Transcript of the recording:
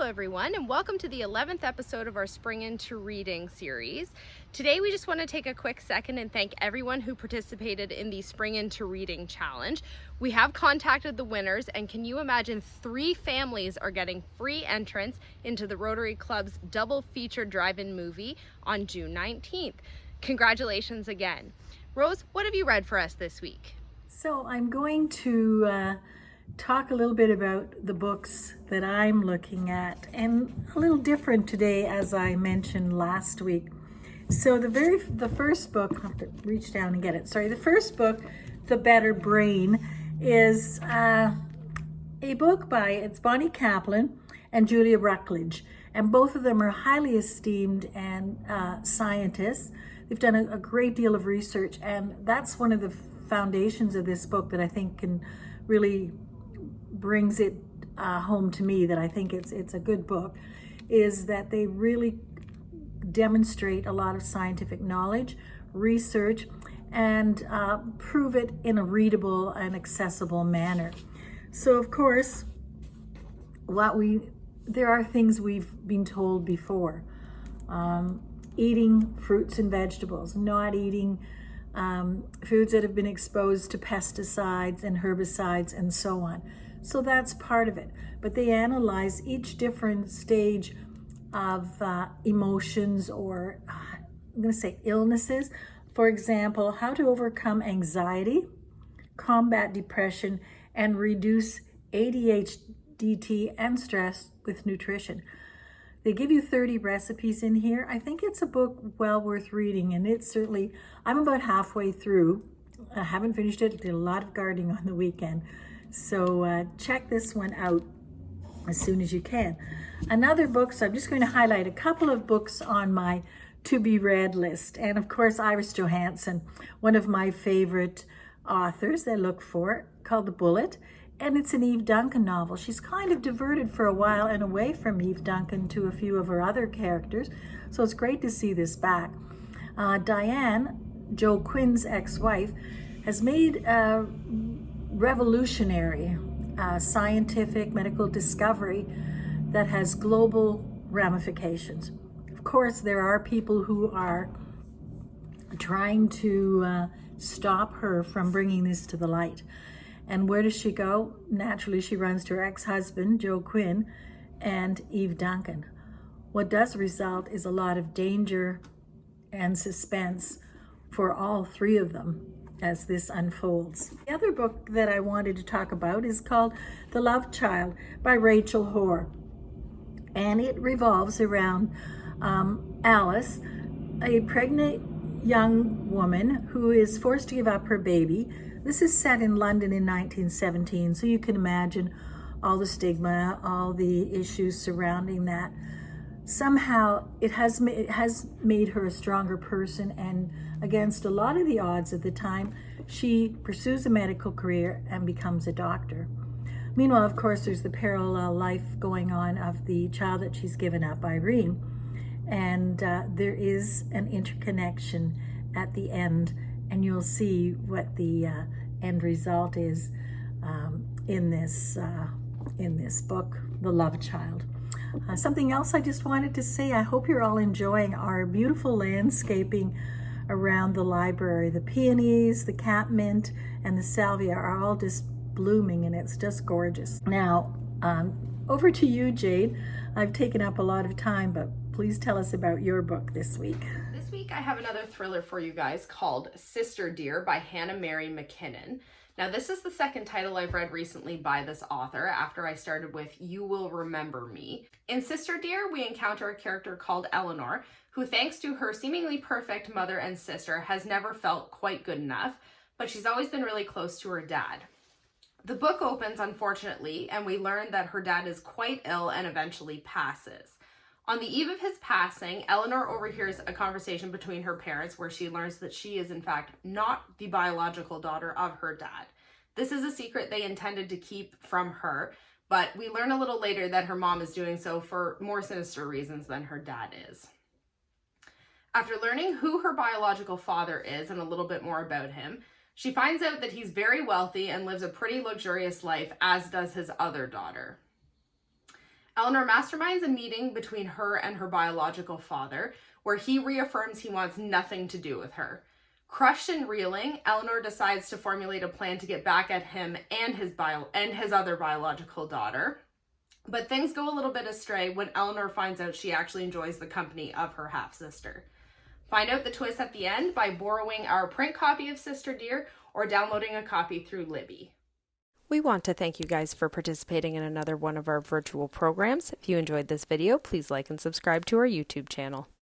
everyone, and welcome to the 11th episode of our Spring Into Reading series. Today we just want to take a quick second and thank everyone who participated in the Spring Into Reading Challenge. We have contacted the winners, and can you imagine 3 families are getting free entrance into the Rotary Club's double feature drive-in movie on June 19th. Congratulations again. Rose, what have you read for us this week? So I'm going to talk a little bit about the books that I'm looking at, and a little different today, as I mentioned last week. So the first book, I'll have to reach down and get it. Sorry, the first book, The Better Brain, is a book by, it's Bonnie Kaplan and Julia Ruckledge, and both of them are highly esteemed and scientists. They've done a great deal of research, and that's one of the foundations of this book that I think can really brings it home to me, that I think it's a good book, is that they really demonstrate a lot of scientific knowledge, research, and prove it in a readable and accessible manner. So of course, there are things we've been told before. Eating fruits and vegetables, not eating foods that have been exposed to pesticides and herbicides and so on. So that's part of it. But they analyze each different stage of emotions, or I'm going to say illnesses. For example, how to overcome anxiety, combat depression, and reduce ADHD and stress with nutrition. They give you 30 recipes in here. I think it's a book well worth reading, and it's certainly, I'm about halfway through. I haven't finished it. I did a lot of gardening on the weekend. So check this one out as soon as you can. Another book, so I'm just going to highlight a couple of books on my to be read list. And of course, Iris Johansen, one of my favorite authors I look for, called The Bullet. And it's an Eve Duncan novel. She's kind of diverted for a while and away from Eve Duncan to a few of her other characters. So it's great to see this back. Diane, Joe Quinn's ex-wife, has made a revolutionary scientific medical discovery that has global ramifications. Of course, there are people who are trying to stop her from bringing this to the light. And where does she go? Naturally, she runs to her ex-husband, Joe Quinn, and Eve Duncan. What does result is a lot of danger and suspense for all 3 of them as this unfolds. The other book that I wanted to talk about is called The Love Child by Rachel Hoare. And it revolves around Alice, a pregnant young woman who is forced to give up her baby. This is set in London in 1917, so you can imagine all the stigma, all the issues surrounding that. Somehow it has made her a stronger person, and against a lot of the odds at the time, she pursues a medical career and becomes a doctor. Meanwhile, of course, there's the parallel life going on of the child that she's given up, Irene, and there is an interconnection at the end, and you'll see what the end result is in this book, The Love Child. Something else I just wanted to say, I hope you're all enjoying our beautiful landscaping around the library. The peonies, the catmint, and the salvia are all just blooming, and it's just gorgeous. Now, over to you, Jade. I've taken up a lot of time, but please tell us about your book this week. This week I have another thriller for you guys called Sister Dear by Hannah Mary McKinnon. Now, this is the second title I've read recently by this author after I started with You Will Remember Me. In Sister Dear, we encounter a character called Eleanor, who thanks to her seemingly perfect mother and sister has never felt quite good enough, but she's always been really close to her dad. The book opens, unfortunately, and we learn that her dad is quite ill and eventually passes. On the eve of his passing, Eleanor overhears a conversation between her parents where she learns that she is in fact not the biological daughter of her dad. This is a secret they intended to keep from her, but we learn a little later that her mom is doing so for more sinister reasons than her dad is. After learning who her biological father is and a little bit more about him, she finds out that he's very wealthy and lives a pretty luxurious life, as does his other daughter. Eleanor masterminds a meeting between her and her biological father, where he reaffirms he wants nothing to do with her. Crushed and reeling, Eleanor decides to formulate a plan to get back at him and his other biological daughter. But things go a little bit astray when Eleanor finds out she actually enjoys the company of her half-sister. Find out the twist at the end by borrowing our print copy of Sister Dear or downloading a copy through Libby. We want to thank you guys for participating in another one of our virtual programs. If you enjoyed this video, please like and subscribe to our YouTube channel.